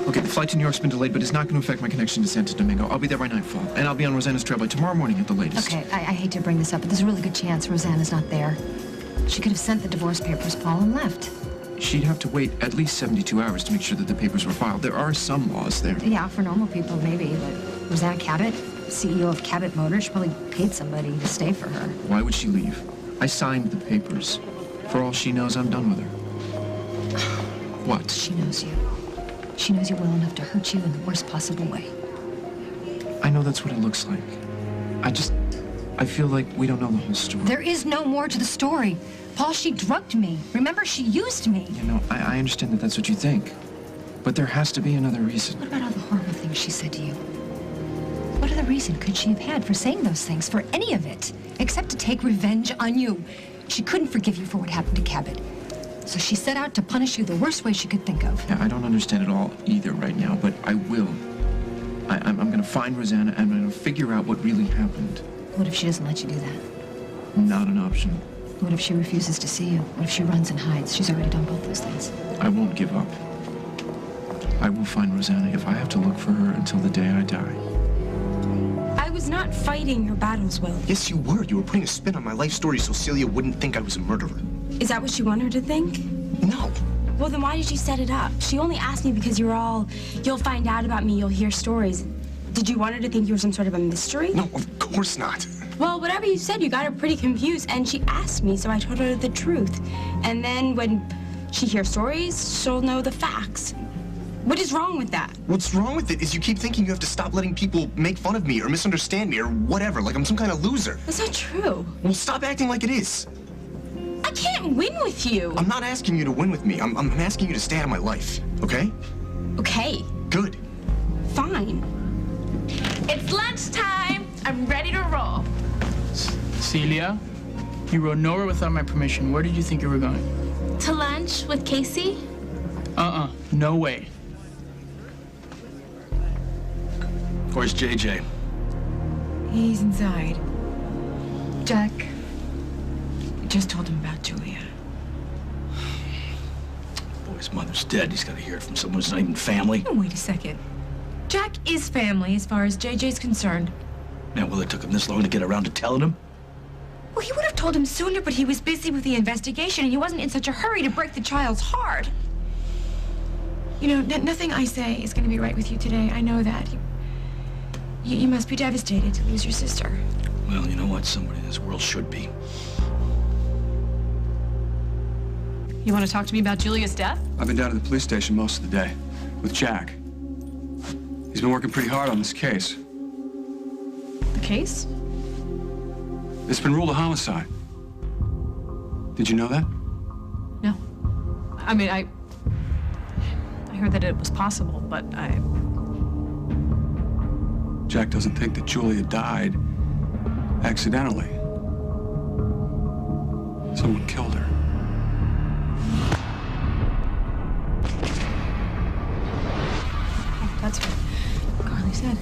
Okay, the flight to New York's been delayed, but it's not going to affect my connection to Santo Domingo. I'll be there by nightfall, and I'll be on Rosanna's trail by tomorrow morning at the latest. Okay, I hate to bring this up, but there's a really good chance Rosanna's not there. She could have sent the divorce papers, Paul, and left. She'd have to wait at least 72 hours to make sure that the papers were filed. There are some laws there. Yeah, for normal people, maybe, but Rosanna Cabot, CEO of Cabot Motors, she probably paid somebody to stay for her. Why would she leave? I signed the papers. For all she knows, I'm done with her. What? She knows you. She knows you well enough to hurt you in the worst possible way. I know that's what it looks like. I feel like we don't know the whole story. There is no more to the story. Paul, she drugged me. Remember, she used me. You know, I understand that that's what you think. But there has to be another reason. What about all the horrible things she said to you? What other reason could she have had for saying those things, for any of it, except to take revenge on you? She couldn't forgive you for what happened to Cabot. So she set out to punish you the worst way she could think of. Yeah, I don't understand it all either right now, but I will. I'm gonna find Rosanna and I'm gonna figure out what really happened. What if she doesn't let you do that? Not an option. What if she refuses to see you? What if she runs and hides? She's already done both those things. I won't give up. I will find Rosanna if I have to look for her until the day I die. I was not fighting your battles, Will. Yes, you were. You were putting a spin on my life story so Celia wouldn't think I was a murderer. Is that what you want her to think? No. Well, then why did you set it up? She only asked me because you'll find out about me, you'll hear stories. Did you want her to think you were some sort of a mystery? No, of course not. Well, whatever you said, you got her pretty confused, and she asked me, so I told her the truth. And then when she hears stories, she'll know the facts. What is wrong with that? What's wrong with it is you keep thinking you have to stop letting people make fun of me or misunderstand me or whatever, like I'm some kind of loser. That's not true. Well, stop acting like it is. I can't win with you. I'm not asking you to win with me. I'm asking you to stay out of my life, okay? Okay. Good. Fine. It's lunchtime. I'm ready to roll. Celia, you rode nowhere without my permission. Where did you think you were going? To lunch with Casey? No way. Where's JJ? He's inside. Jack just told him about Julia. Boy's mother's dead. He's got to hear it from someone who's not even family. Oh, wait a second. Jack is family as far as JJ's concerned. Now, well, it took him this long to get around to telling him? Well, he would have told him sooner, but he was busy with the investigation, and he wasn't in such a hurry to break the child's heart. You know, nothing I say is going to be right with you today. I know that. You must be devastated to lose your sister. Well, you know what? Somebody in this world should be. You want to talk to me about Julia's death? I've been down to the police station most of the day with Jack. He's been working pretty hard on this case. The case? It's been ruled a homicide. Did you know that? No. I mean, I heard that it was possible, but Jack doesn't think that Julia died accidentally. Someone killed her. That's what Carly said.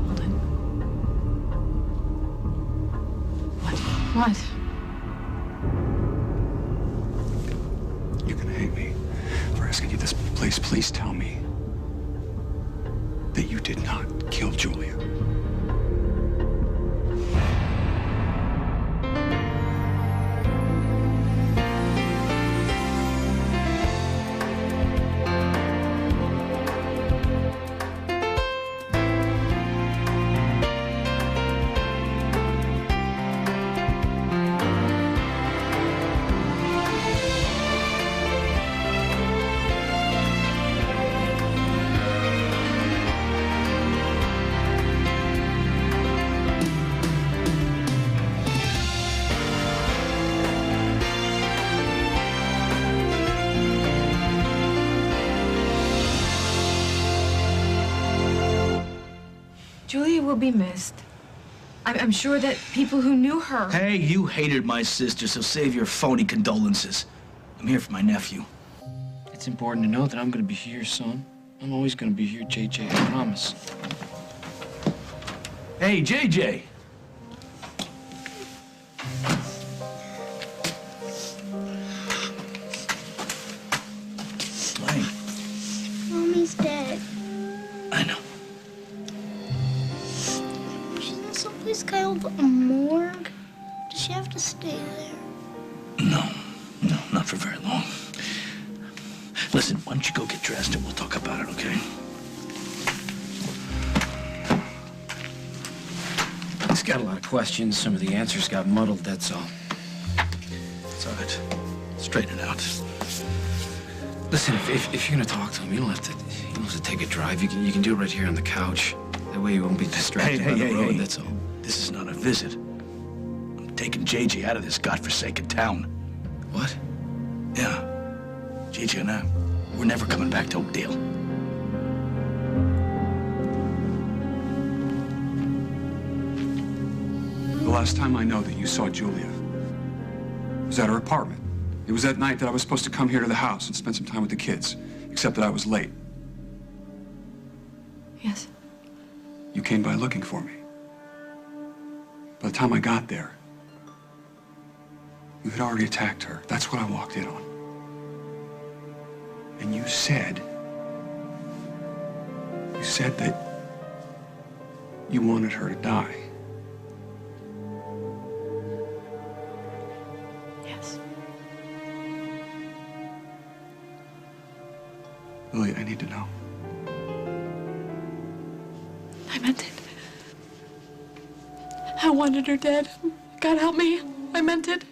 Hold on. What? You're gonna hate me for asking you this. Please tell me that you did not kill Julia. Julia will be missed. I'm sure that people who knew her... Hey, you hated my sister, so save your phony condolences. I'm here for my nephew. It's important to know that I'm gonna be here, son. I'm always gonna be here, JJ, I promise. Hey, JJ. to stay there. No, not for very long. Listen, why don't you go get dressed and we'll talk about it, okay? He's got a lot of questions. Some of the answers got muddled, that's all. It's all right. Straighten it out. Listen, if you're gonna talk to him, you don't have to take a drive. You can do it right here on the couch. That way you won't be distracted by the road, that's all. This is not a visit. I'm taking JJ out of this godforsaken town. What? Yeah. JJ and I, we're never coming back to Oakdale. The last time I know that you saw Julia was at her apartment. It was that night that I was supposed to come here to the house and spend some time with the kids, except that I was late. Yes. You came by looking for me. By the time I got there, you had already attacked her. That's what I walked in on. And you said that you wanted her to die. Yes. Lily, I need to know. I meant it. I wanted her dead. God help me. I meant it.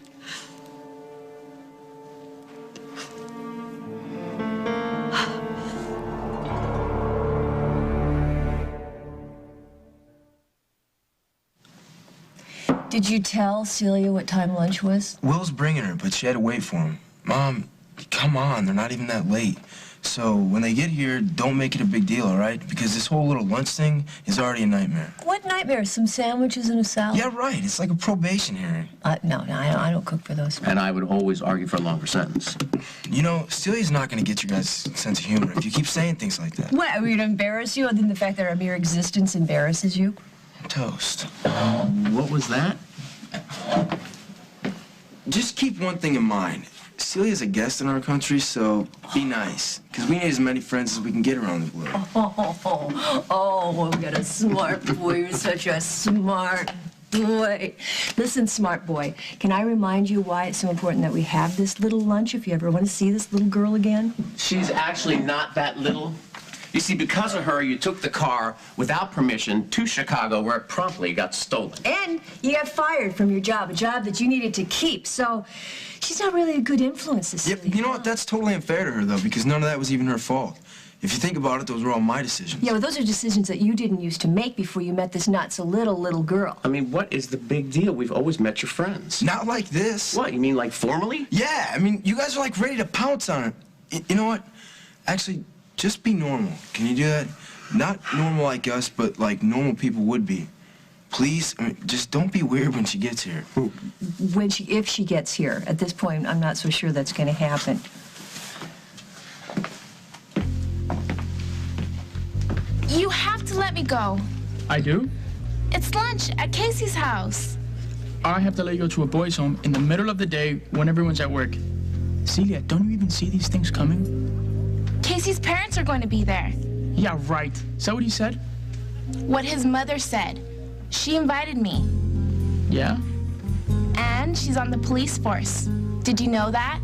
Did you tell Celia what time lunch was? Will's bringing her, but she had to wait for him. Mom, come on, they're not even that late. So when they get here, don't make it a big deal, all right? Because this whole little lunch thing is already a nightmare. What nightmare? Some sandwiches and a salad? Yeah, right. It's like a probation hearing. No, I don't cook for those. And I would always argue for a longer sentence. You know, Celia's not going to get your guys' sense of humor if you keep saying things like that. What, are we gonna embarrass you other than the fact that our mere existence embarrasses you? Toast. What was that? Just keep one thing in mind. Celia's a guest in our country, so be nice. Because we need as many friends as we can get around the globe. Oh, we got a smart boy. You're such a smart boy. Listen, smart boy, can I remind you why it's so important that we have this little lunch if you ever want to see this little girl again? She's actually not that little. You see, because of her, you took the car without permission to Chicago, where it promptly got stolen. And you got fired from your job, a job that you needed to keep. So she's not really a good influence, Cecilia. Yeah, you know what? That's totally unfair to her, though, because none of that was even her fault. If you think about it, those were all my decisions. Yeah, well, those are decisions that you didn't used to make before you met this not-so-little girl. I mean, what is the big deal? We've always met your friends. Not like this. What, you mean like formally? Yeah, I mean, you guys are like ready to pounce on her. You know what? Actually, just be normal. Can you do that? Not normal like us, but like normal people would be. Please, I mean, just don't be weird when she gets here. If she gets here. At this point, I'm not so sure that's going to happen. You have to let me go. I do? It's lunch at Casey's house. I have to let you go to a boys' home in the middle of the day when everyone's at work. Celia, don't you even see these things coming? Casey's parents are going to be there. Yeah, right. Is that what he said? What his mother said. She invited me. Yeah? And she's on the police force. Did you know that?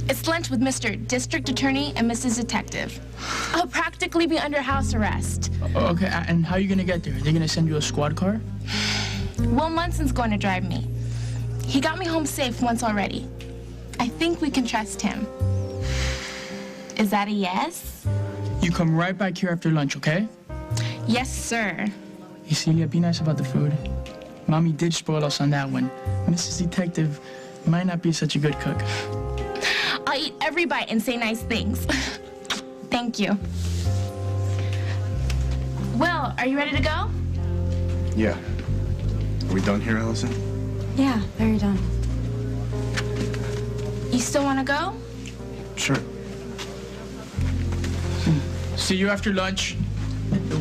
It's lunch with Mr. District Attorney and Mrs. Detective. I'll practically be under house arrest. Okay, and how are you gonna get there? Are they gonna send you a squad car? Will Munson's going to drive me. He got me home safe once already. I think we can trust him. Is that a yes? You come right back here after lunch, okay? Yes, sir. Hey, Celia, be nice about the food. Mommy did spoil us on that one. Mrs. Detective might not be such a good cook. I'll eat every bite and say nice things. Thank you. Will, are you ready to go? Yeah. Are we done here, Allison? Yeah, very done. You still want to go? Sure. See you after lunch.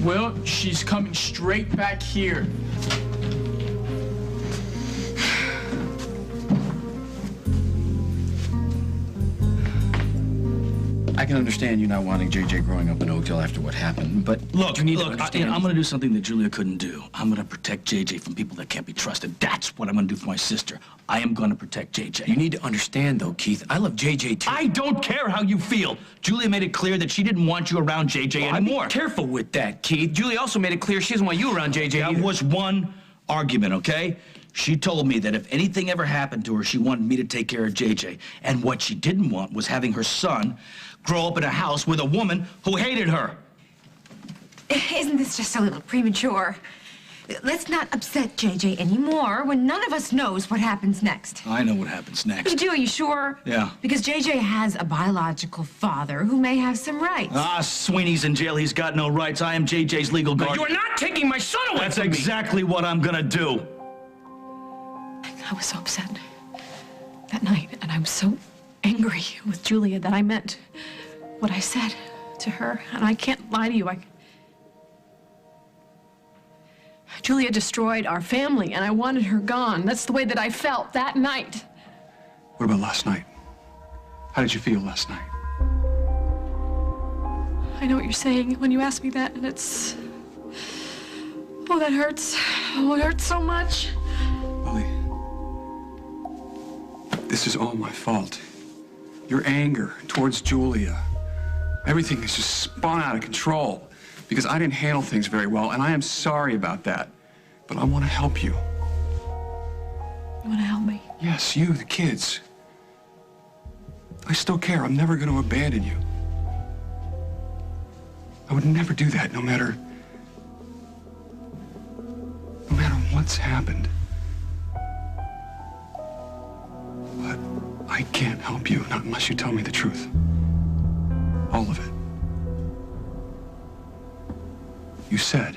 Will, she's coming straight back here. I can understand you not wanting JJ growing up in Oakdale after what happened, but Look, you need to I'm understand. going to do something that Julia couldn't do. I'm going to protect JJ from people that can't be trusted. That's what I'm going to do for my sister. I am going to protect JJ. You need to understand, though, Keith. I love JJ, too. I don't care how you feel. Julia made it clear that she didn't want you around JJ anymore. Be careful with that, Keith. Julie also made it clear she doesn't want you around JJ That either. was one argument, okay? She told me that if anything ever happened to her, she wanted me to take care of JJ. And what she didn't want was having her son grow up in a house with a woman who hated her. Isn't this just a little premature? Let's not upset JJ anymore when none of us knows what happens next. I know what happens next. You do, are you sure? Yeah. Because JJ has a biological father who may have some rights. Ah, Sweeney's in jail. He's got no rights. I am JJ's legal guardian. You're not taking my son away That's from me. exactly what I'm gonna do. I was so upset that night, and I was so angry with Julia that I meant what I said to her, and I can't lie to you. Julia destroyed our family, and I wanted her gone. That's the way that I felt that night. What about last night? How did you feel last night? I know what you're saying when you ask me that, and it's... Oh, that hurts. Oh, it hurts so much. Lily, this is all my fault. Your anger towards Julia. Everything is just spun out of control because I didn't handle things very well, and I am sorry about that. But I want to help you. You want to help me? Yes, you, the kids. I still care. I'm never going to abandon you. I would never do that, no matter what's happened. But I can't help you, not unless you tell me the truth. All of it. You said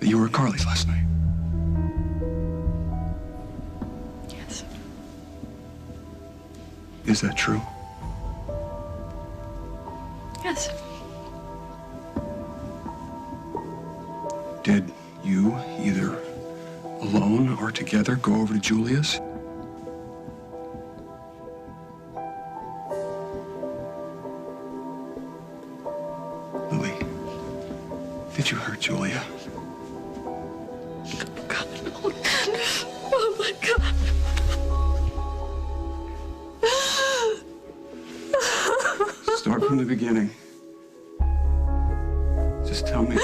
that you were at Carly's last night. Yes. Is that true? Yes. Did you, either alone or together, go over to Julia's? Lily, did you hurt Julia? Oh, my God. Start from the beginning. Just tell me.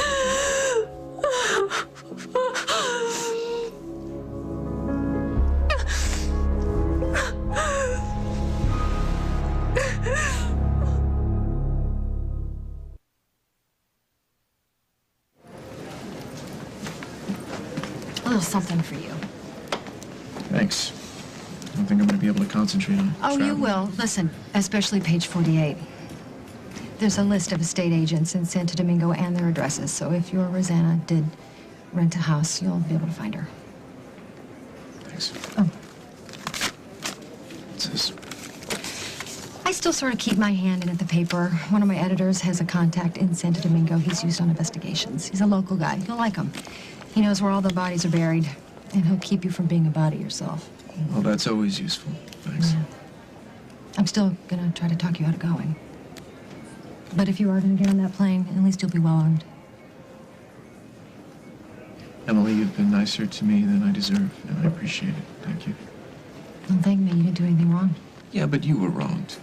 A little something for you. Thanks. I don't think I'm going to be able to concentrate on Oh, you traveling. will. Listen, especially page 48. There's a list of estate agents in Santo Domingo and their addresses, so if your Rosanna did rent a house, you'll be able to find her. Thanks. Oh. What's this? I still sort of keep my hand in at the paper. One of my editors has a contact in Santo Domingo he's used on investigations. He's a local guy. You'll like him. He knows where all the bodies are buried, and he'll keep you from being a body yourself. Well, that's always useful. Thanks. Yeah. I'm still gonna try to talk you out of going. But if you are gonna get on that plane, at least you'll be well armed. Emily, you've been nicer to me than I deserve, and I appreciate it. Thank you. Don't thank me. You didn't do anything wrong. Yeah, but you were wronged.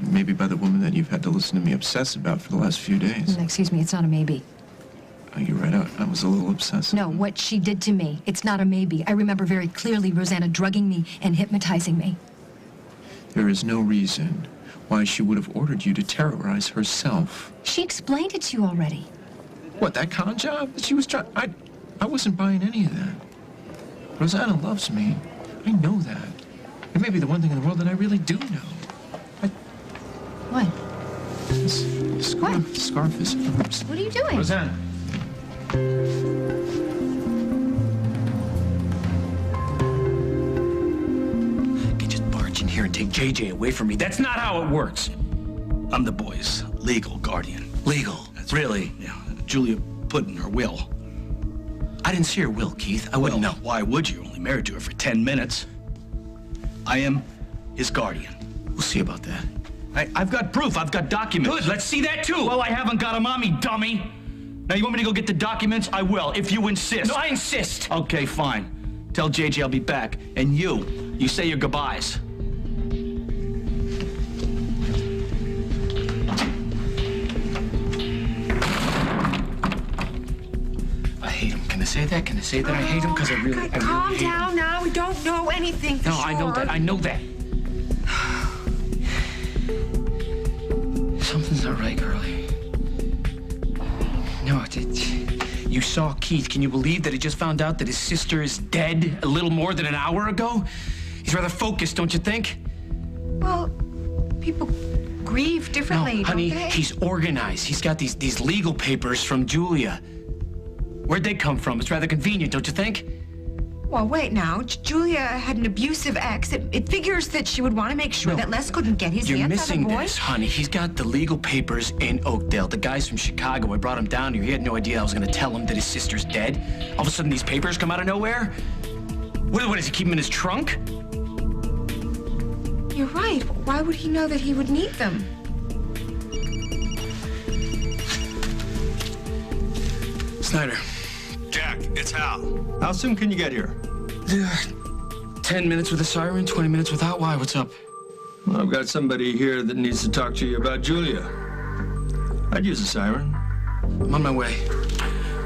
Maybe by the woman that you've had to listen to me obsess about for the last few days. Excuse me, it's not a maybe. Oh, you're right. I was a little obsessive. No, what she did to me, it's not a maybe. I remember very clearly Rosanna drugging me and hypnotizing me. There is no reason why she would have ordered you to terrorize herself. She explained it to you already. What, that con job that she was trying... I wasn't buying any of that. Rosanna loves me. I know that. It may be the one thing in the world that I really do know. What? This scarf. The scarf is hers. What are you doing? Rosanna. I can just barge in here and take JJ away from me. That's not how it works. I'm the boy's legal guardian. Legal? That's really, yeah. Julia put in her will. I didn't see her will, Keith. I wouldn't know. Why would you? Only married to her for 10 minutes. I am his guardian. We'll see about that. I've got proof. I've got documents. Good, let's see that too. Well, I haven't got 'em, mommy, dummy. Now, you want me to go get the documents? I will, if you insist. No, I insist. Okay, fine. Tell JJ I'll be back. And you say your goodbyes. I hate him. Can I say that? Can I say that I hate him? Because I really Calm hate him. down now. We don't know anything for No, sure. I know that. I know that. Something's not right, girlie. No, you saw Keith. Can you believe that he just found out that his sister is dead a little more than an hour ago? He's rather focused, don't you think? Well, people grieve differently, No, honey, don't they? he's organized. He's got these legal papers from Julia. Where'd they come from? It's rather convenient, don't you think? Well, wait now. Julia had an abusive ex. It figures that she would want to make sure that Les couldn't get his You're hands missing on the boy. this, honey. He's got the legal papers in Oakdale. The guy's from Chicago. I brought him down here. He had no idea I was going to tell him that his sister's dead. All of a sudden, these papers come out of nowhere? What does he keep them in his trunk? You're right. Why would he know that he would need them? Snyder. Jack, it's Hal. How soon can you get here? 10 minutes with a siren, 20 minutes without. Why? What's up? Well, I've got somebody here that needs to talk to you about Julia. I'd use a siren. I'm on my way.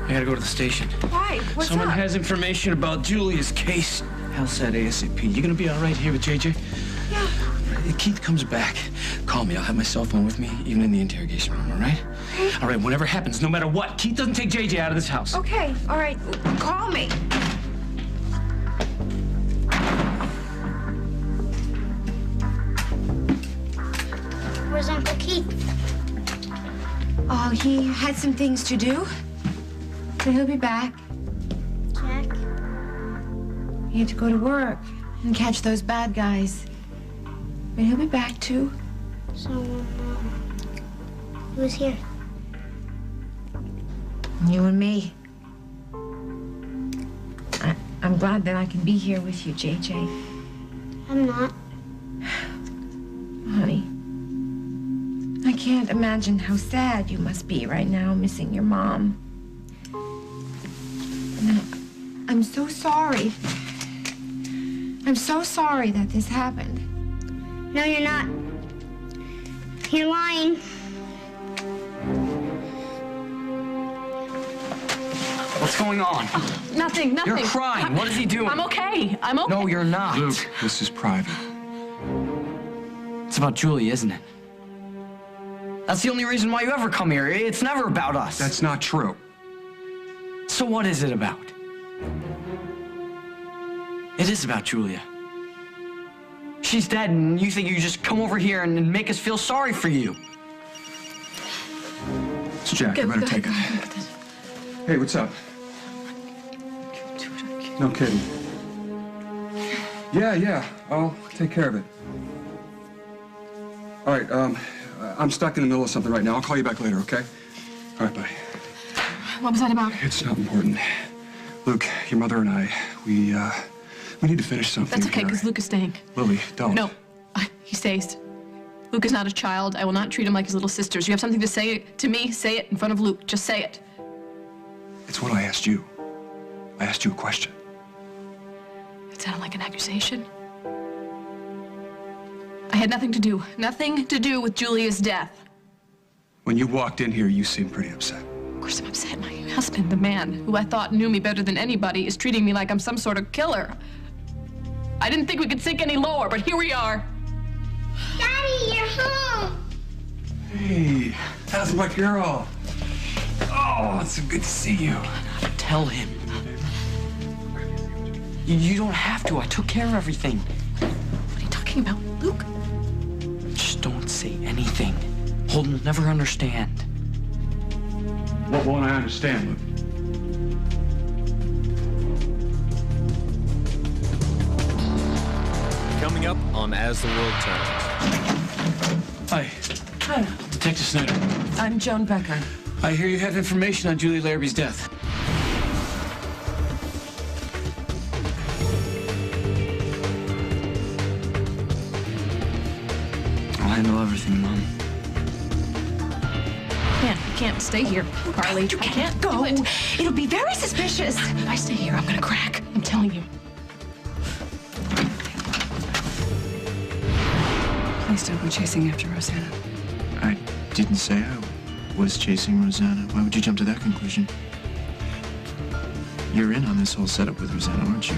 I gotta go to the station. Why? What's Someone up? has information about Julia's case. Hal said ASAP. You gonna be all right here with JJ? Yeah. If Keith comes back, call me. I'll have my cell phone with me, even in the interrogation room, all right? Okay. All right, whatever happens, no matter what, Keith doesn't take JJ out of this house. Okay, all right. Call me. Where's Uncle Keith? Oh, he had some things to do. But he'll be back. Jack? He had to go to work and catch those bad guys. But he'll be back, too. So, who's here? You and me. I'm glad that I can be here with you, JJ. I'm not. Honey, I can't imagine how sad you must be right now, missing your mom. And I'm so sorry. I'm so sorry that this happened. No, you're not. You're lying. What's going on? Nothing. You're crying. What is he doing? I'm okay. I'm okay. No, you're not. Luke, this is private. It's about Julie, isn't it? That's the only reason why you ever come here. It's never about us. That's not true. So what is it about? It is about Julia. She's dead, and you think you just come over here and make us feel sorry for you. So, Jack, you better take it. Hey, what's up? No kidding. Yeah, I'll take care of it. All right, I'm stuck in the middle of something right now. I'll call you back later, okay? All right, bye. What was that about? It's not important. Luke, your mother and I, we need to finish something. That's okay, here. because Luke is staying. Lily, don't. No, he stays. Luke is not a child. I will not treat him like his little sisters. You have something to say to me, say it in front of Luke. Just say it. It's what I asked you. I asked you a question. It sounded like an accusation. I had nothing to do with Julia's death. When you walked in here, you seemed pretty upset. Of course I'm upset. My husband, the man who I thought knew me better than anybody, is treating me like I'm some sort of killer. I didn't think we could sink any lower, but here we are. Daddy, you're home. Hey, how's my girl? Oh, it's so good to see you. Tell him. You don't have to. I took care of everything. What are you talking about, Luke? Just don't say anything. Holden will never understand. What won't I understand, Luke? Coming up on As the World Turns. Hi. Hi. Detective Snyder. I'm Joan Becker. I hear you have information on Julie Larrabee's death. Well, handle everything, Mom. You can't stay here, Carly. You can't go. It'll be very suspicious. If I stay here, I'm gonna crack. I'm telling you. Please don't go chasing after Rosanna. I didn't say I was chasing Rosanna. Why would you jump to that conclusion? You're in on this whole setup with Rosanna, aren't you?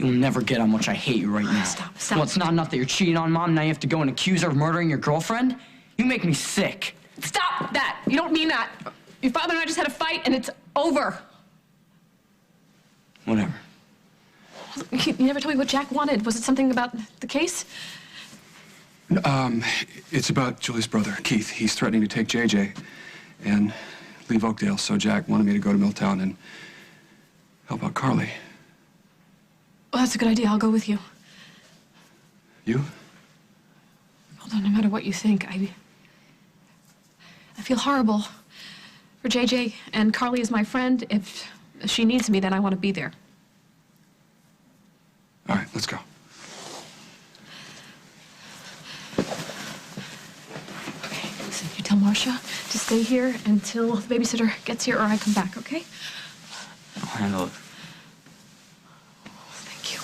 You'll never get how much I hate you right now. Stop. Well, it's not enough that you're cheating on Mom. Now you have to go and accuse her of murdering your girlfriend? You make me sick. Stop that! You don't mean that. Your father and I just had a fight, and it's over. Whatever. You never told me what Jack wanted. Was it something about the case? It's about Julie's brother, Keith. He's threatening to take JJ and leave Oakdale, so Jack wanted me to go to Milltown and help out Carly. Well, that's a good idea. I'll go with you. You? Although no matter what you think, I feel horrible for JJ, and Carly is my friend. If she needs me, then I want to be there. All right, let's go. Okay, listen, you tell Marcia to stay here until the babysitter gets here or I come back, okay? I'll handle it. Thank you.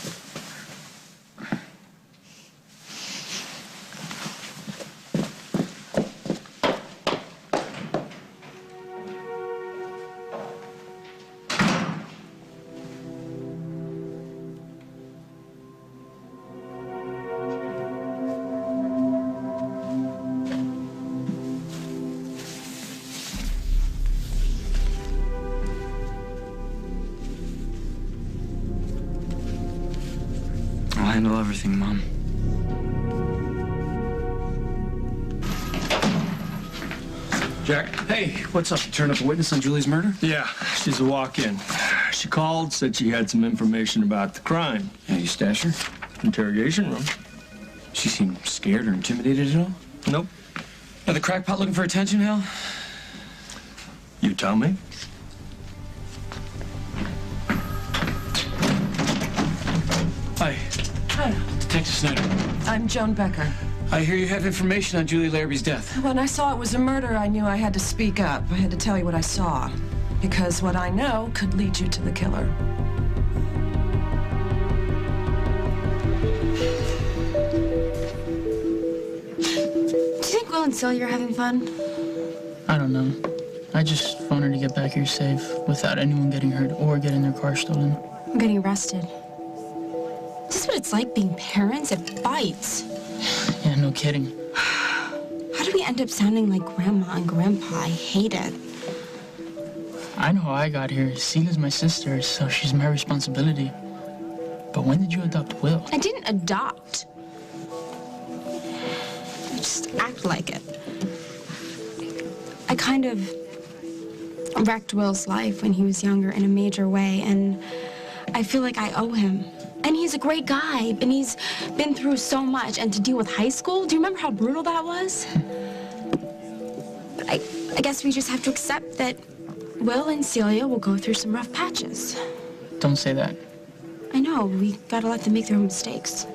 I'll handle everything, Mom. Jack? Hey, what's up? You turned up a witness on Julie's murder? Yeah, she's a walk-in. She called, said she had some information about the crime. Yeah, you stash her? Interrogation room. She seemed scared or intimidated at all? Nope. Are the crackpot looking for attention, Hal? You tell me. Hi. Hi. Detective Snyder. I'm Joan Becker. I hear you have information on Julie Larrabee's death. When I saw it was a murder, I knew I had to speak up. I had to tell you what I saw. Because what I know could lead you to the killer. Do you think Will and Celia are having fun? I don't know. I just wanted to get back here safe without anyone getting hurt or getting their car stolen. I'm getting arrested. Is this what it's like being parents? It bites. Yeah, no kidding. How do we end up sounding like Grandma and Grandpa? I hate it. I know how I got here. Celia's my sister, so she's my responsibility. But when did you adopt Will? I didn't adopt. I just act like it. I kind of wrecked Will's life when he was younger in a major way, and I feel like I owe him. And he's a great guy, and he's been through so much. And to deal with high school, do you remember how brutal that was? But I guess we just have to accept that Will and Celia will go through some rough patches. Don't say that. I know, we gotta let them make their own mistakes.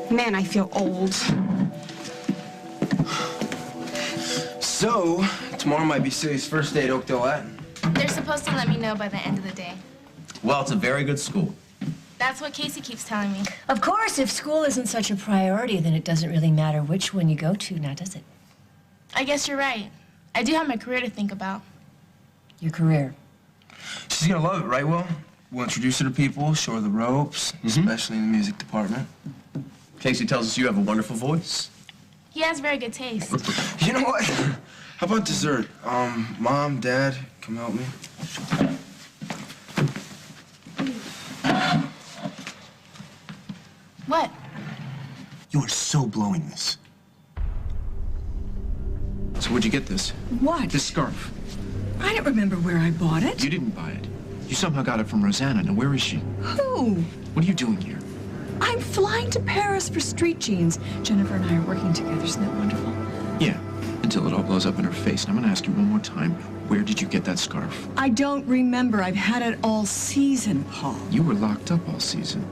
Man, I feel old. So, tomorrow might be Celia's first day at Oakdale Latin. They're supposed to let me know by the end of the day. Well, it's a very good school. That's what Casey keeps telling me. Of course, if school isn't such a priority, then it doesn't really matter which one you go to now, does it? I guess you're right. I do have my career to think about. Your career. She's gonna love it, right, Will? We'll introduce her to people, show her the ropes, especially in the music department. Casey tells us you have a wonderful voice. He has very good taste. You know what? How about dessert? Mom, Dad, come help me. What? You are so blowing this. So where'd you get this? What? This scarf. I don't remember where I bought it. You didn't buy it. You somehow got it from Rosanna. Now, where is she? Who? What are you doing here? I'm flying to Paris for street jeans. Jennifer and I are working together. Isn't that wonderful? Yeah, until it all blows up in her face. And I'm gonna ask you one more time, where did you get that scarf? I don't remember. I've had it all season, Paul. You were locked up all season.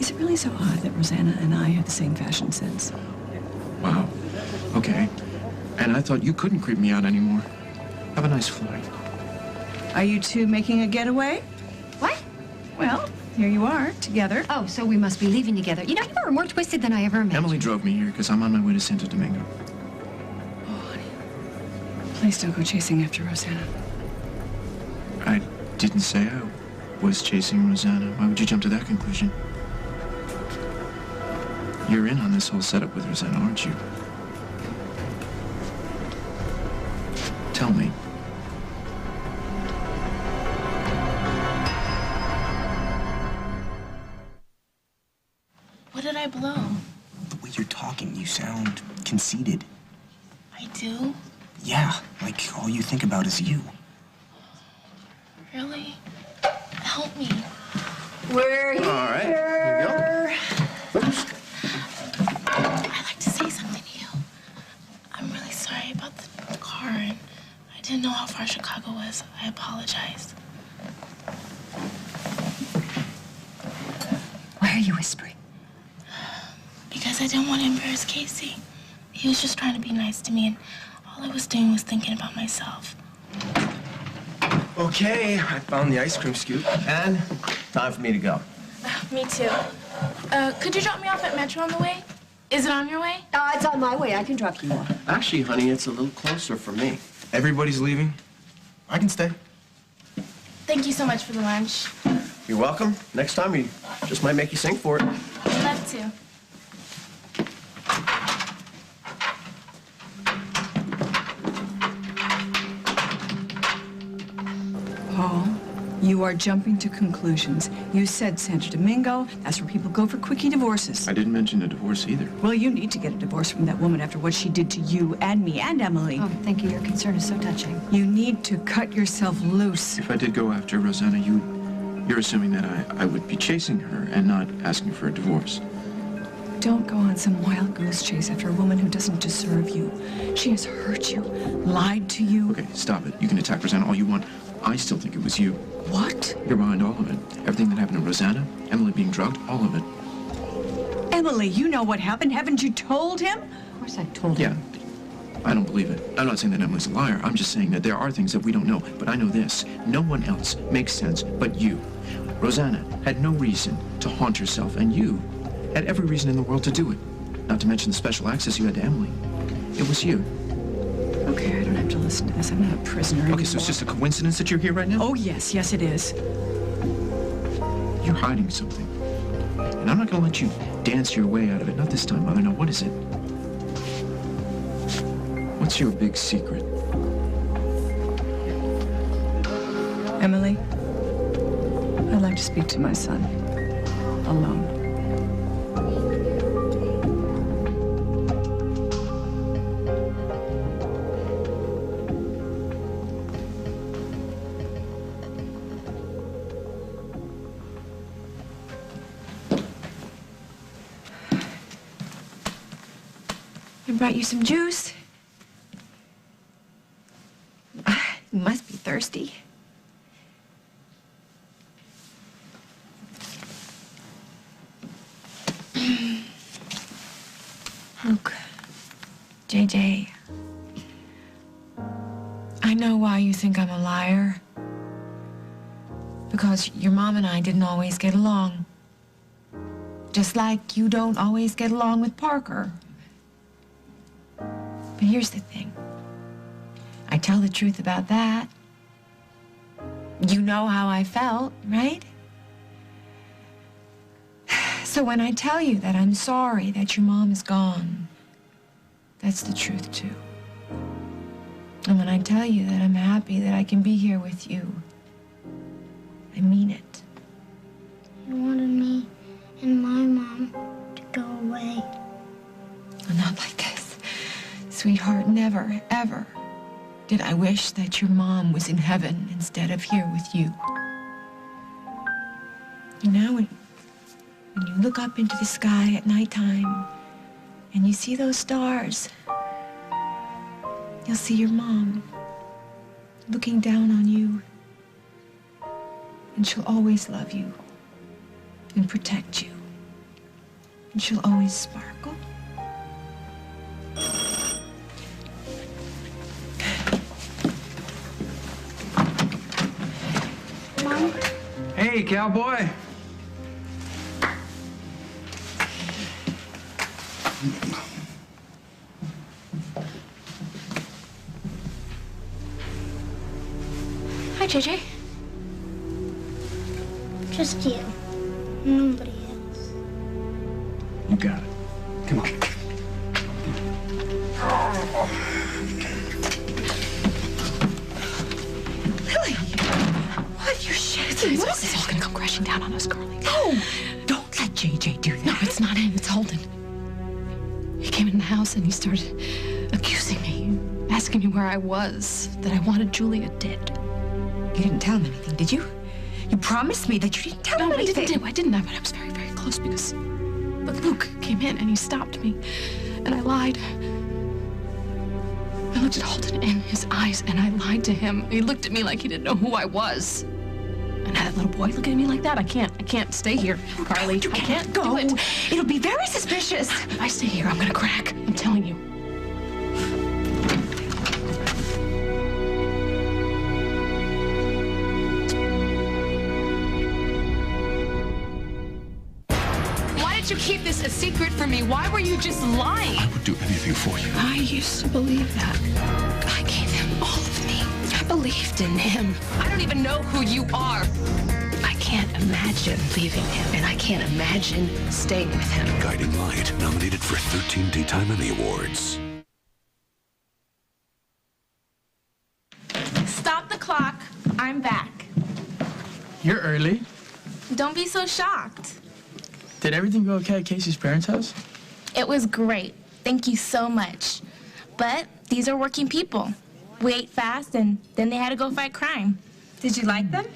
Is it really so odd that Rosanna and I have the same fashion sense? Wow. Okay. And I thought you couldn't creep me out anymore. Have a nice flight. Are you two making a getaway? What? Well, here you are, together. Oh, so we must be leaving together. You know, you are more twisted than I ever imagined. Emily drove me here because I'm on my way to Santo Domingo. Oh, honey. Please don't go chasing after Rosanna. I didn't say I was chasing Rosanna. Why would you jump to that conclusion? You're in on this whole setup with Rosanna, aren't you? Tell me. What did I blow? The way you're talking, you sound conceited. I do? Yeah, like all you think about is you. Really? Help me. We're here. All right, here we go. I'd like to say something to you. I'm really sorry about the car, and I didn't know how far Chicago was. I apologize. Why are you whispering? Because I didn't want to embarrass Casey. He was just trying to be nice to me, and all I was doing was thinking about myself. Okay, I found the ice cream scoop. And time for me to go. Me too. Could you drop me off at Metro on the way? Is it on your way? It's on my way. I can drop you off. Actually, honey, it's a little closer for me. Everybody's leaving? I can stay. Thank you so much for the lunch. You're welcome. Next time, we just might make you sing for it. I'd love to. Paul, you are jumping to conclusions. You said Santo Domingo. That's where people go for quickie divorces. I didn't mention a divorce either. Well, you need to get a divorce from that woman after what she did to you and me and Emily. Oh, thank you. Your concern is so touching. You need to cut yourself loose. If I did go after Rosanna, you're assuming that I would be chasing her and not asking for a divorce. Don't go on some wild goose chase after a woman who doesn't deserve you. She has hurt you, lied to you. Okay, stop it. You can attack Rosanna all you want. I still think it was you. What? You're behind all of it. Everything that happened to Rosanna, Emily being drugged, all of it. Emily, you know what happened. Haven't you told him? Of course I told him. Yeah. I don't believe it. I'm not saying that Emily's a liar. I'm just saying that there are things that we don't know. But I know this. No one else makes sense but you. Rosanna had no reason to haunt herself, and you had every reason in the world to do it. Not to mention the special access you had to Emily. It was you. Okay, I don't have to listen to this. I'm not a prisoner anymore. Okay, so it's just a coincidence that you're here right now? Oh, yes. Yes, it is. You're hiding something. And I'm not going to let you dance your way out of it. Not this time, Mother. Now, what is it? What's your big secret? Emily, I'd like to speak to my son. Alone. I brought you some juice. You must be thirsty. Look, JJ, I know why you think I'm a liar. Because your mom and I didn't always get along. Just like you don't always get along with Parker. But here's the thing. I tell the truth about that. You know how I felt, right? So when I tell you that I'm sorry that your mom is gone, that's the truth too. And when I tell you that I'm happy that I can be here with you, I mean it. You wanted me and my mom to go away. Well, not like this. This Sweetheart, never, ever did I wish that your mom was in heaven instead of here with you. You know, when you look up into the sky at nighttime and you see those stars, you'll see your mom looking down on you. And she'll always love you and protect you. And she'll always sparkle. Mom? Hey, cowboy. Hi, JJ. Just you. Nobody else. You got it. Come on. Lily! What? You're shaking. What is this? It's all gonna come crashing down on us, Carly. No! Don't let JJ do that. No, it's not him. It's Holden. He came in the house and he started accusing me, asking me where I was, that I wanted Julia dead. You didn't tell him anything, did you? You promised me that you didn't tell him anything. I didn't. But I was very, very close because... But Luke came in and he stopped me. And I lied. I looked at Holden in his eyes and I lied to him. He looked at me like he didn't know who I was. And that little boy looking at me like that, I can't stay here, Carly. You I can't go. do it. It'll be very suspicious. If I stay here, I'm gonna crack. I'm telling you. Why did you keep this a secret from me? Why were you just lying? I would do anything for you. I used to believe that. I gave him all of me. I believed in him. I don't even know who you are. I can't imagine leaving him, and I can't imagine staying with him. Guiding Light, nominated for 13 Daytime Emmy Awards. Stop the clock. I'm back. You're early. Don't be so shocked. Did everything go okay at Casey's parents' house? It was great. Thank you so much. But these are working people. We ate fast, and then they had to go fight crime. Did you like them?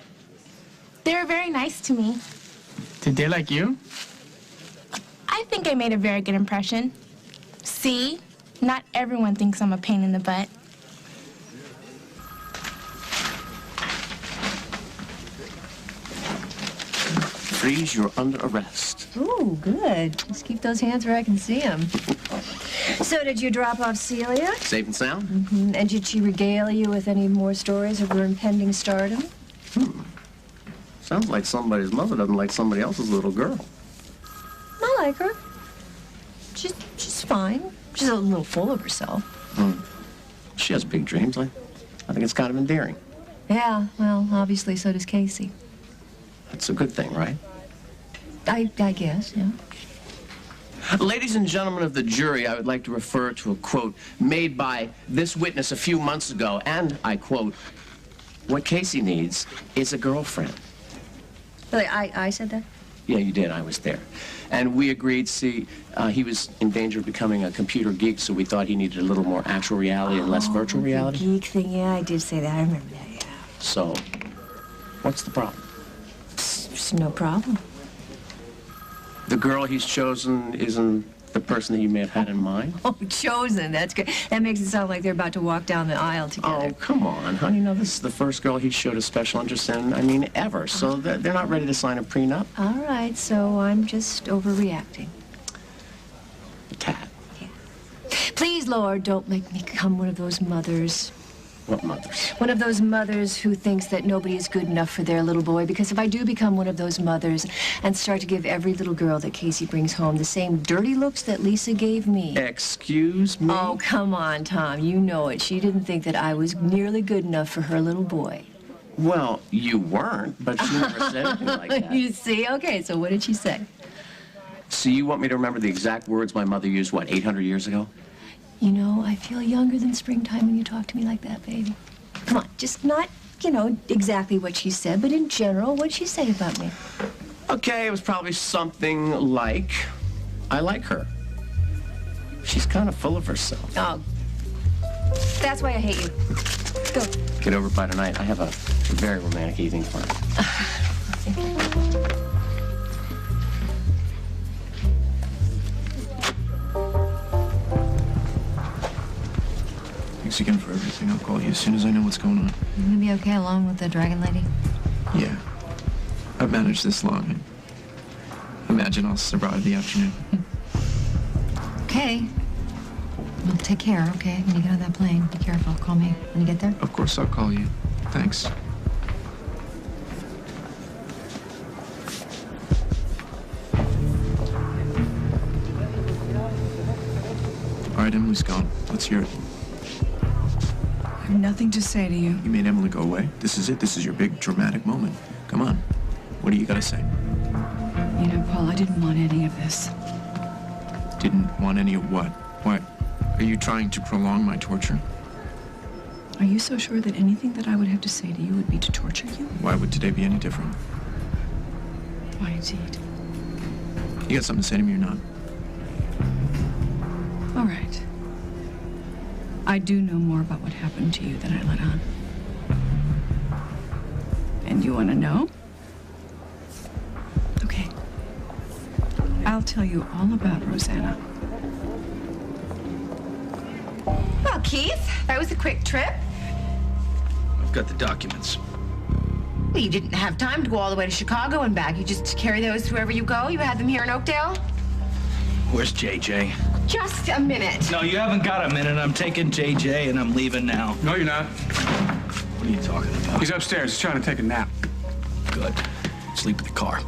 They were very nice to me. Did they like you? I think I made a very good impression. See? Not everyone thinks I'm a pain in the butt. Freeze, you're under arrest. Ooh, good. Just keep those hands where I can see them. So did you drop off Celia? Safe and sound? Mm-hmm. And did she regale you with any more stories of her impending stardom? Sounds like somebody's mother doesn't like somebody else's little girl. I like her. She's fine. She's a little full of herself. She has big dreams. I think it's kind of endearing. Yeah, well, obviously so does Casey. That's a good thing, right? I guess, yeah. Ladies and gentlemen of the jury, I would like to refer to a quote made by this witness a few months ago, and I quote, "What Casey needs is a girlfriend." Really, I said that? Yeah, you did. I was there. And we agreed, see, he was in danger of becoming a computer geek, so we thought he needed a little more actual reality and less virtual reality. The geek thing, yeah, I did say that. I remember that, yeah. So, what's the problem? There's no problem. The girl he's chosen isn't the person that you may have had in mind? Oh, chosen. That's good. That makes it sound like they're about to walk down the aisle together. Oh, come on, honey. No, this is the first girl he showed a special interest in, I mean, ever. So they're not ready to sign a prenup. All right, so I'm just overreacting. A tad. Yeah. Please, Lord, don't make me become one of those mothers. What mothers? One of those mothers who thinks that nobody is good enough for their little boy, because if I do become one of those mothers and start to give every little girl that Casey brings home the same dirty looks that Lisa gave me... Excuse me? Oh, come on, Tom. You know it. She didn't think that I was nearly good enough for her little boy. Well, you weren't, but she never said anything like that. You see? Okay, so what did she say? So you want me to remember the exact words my mother used, what, 800 years ago? You know, I feel younger than springtime when you talk to me like that, baby. Come on, just not, you know, exactly what she said, but in general, what'd she say about me? Okay, it was probably something like, I like her. She's kind of full of herself. Oh, That's why I hate you. Go. Get over by tonight. I have a very romantic evening planned. Thanks again for everything. I'll call you as soon as I know what's going on. You gonna be okay alone with the dragon lady? Yeah. I've managed this long. Imagine I'll survive the afternoon. Okay. Well, take care, okay? When you get on that plane, be careful. Call me when you get there. Of course I'll call you. Thanks. All right, Emily's gone. Let's hear it. I have nothing to say to you. You made Emily go away. This is it. This is your big dramatic moment. Come on. What do you gotta say? You know, Paul, I didn't want any of this. Didn't want any of what? What? Are you trying to prolong my torture? Are you so sure that anything that I would have to say to you would be to torture you? Why would today be any different? Why, indeed. You got something to say to me or not? All right. I do know more about what happened to you than I let on. And you want to know? Okay. I'll tell you all about Rosanna. Well, Keith, that was a quick trip. I've got the documents. Well, you didn't have time to go all the way to Chicago and back. You just carry those wherever you go. You had them here in Oakdale? Where's JJ? Just a minute. No, you haven't got a minute. I'm taking JJ and I'm leaving now. No, you're not. What are you talking about? He's upstairs. He's trying to take a nap. Good. Sleep in the car.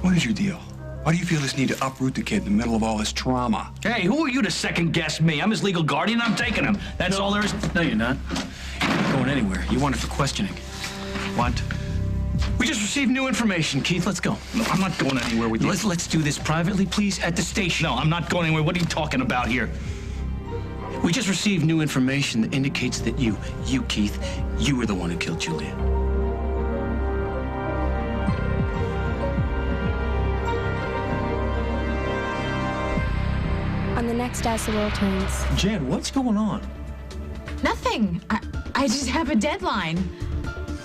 What is your deal? Why do you feel this need to uproot the kid in the middle of all this trauma? Hey, who are you to second guess me? I'm his legal guardian. I'm taking him. That's all there is. No, you're not. You're not going anywhere. You wanted for questioning. What? We just received new information, Keith. Let's go. No, I'm not going anywhere with you. Let's do this privately, please, at the station. No, I'm not going anywhere. What are you talking about here? We just received new information that indicates that you, Keith, you were the one who killed Julia. On the next As the World Turns. Jen, what's going on? Nothing. I just have a deadline.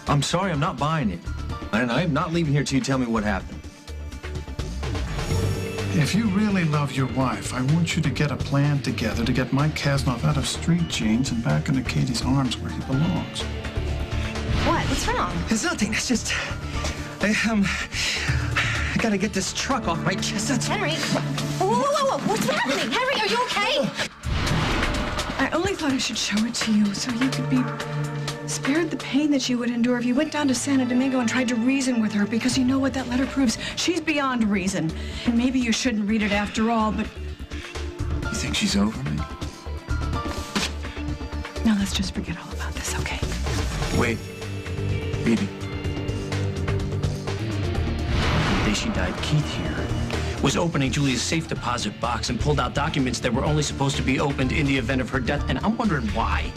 I'm sorry, I'm not buying it. And I am not leaving here till you tell me what happened. If you really love your wife, I want you to get a plan together to get Mike Kasnoff out of street jeans and back into Katie's arms where he belongs. What? What's wrong? It's nothing. It's just... I gotta get this truck off my chest. That's... Henry! Whoa! What's happening? Henry, are you okay? I only thought I should show it to you so you could be spared the pain that you would endure if you went down to Santo Domingo and tried to reason with her, because you know what that letter proves. She's beyond reason. And maybe you shouldn't read it after all, but... You think she's over me? Now let's just forget all about this, okay? Wait. Edie. The day she died, Keith here was opening Julia's safe deposit box and pulled out documents that were only supposed to be opened in the event of her death, and I'm wondering why.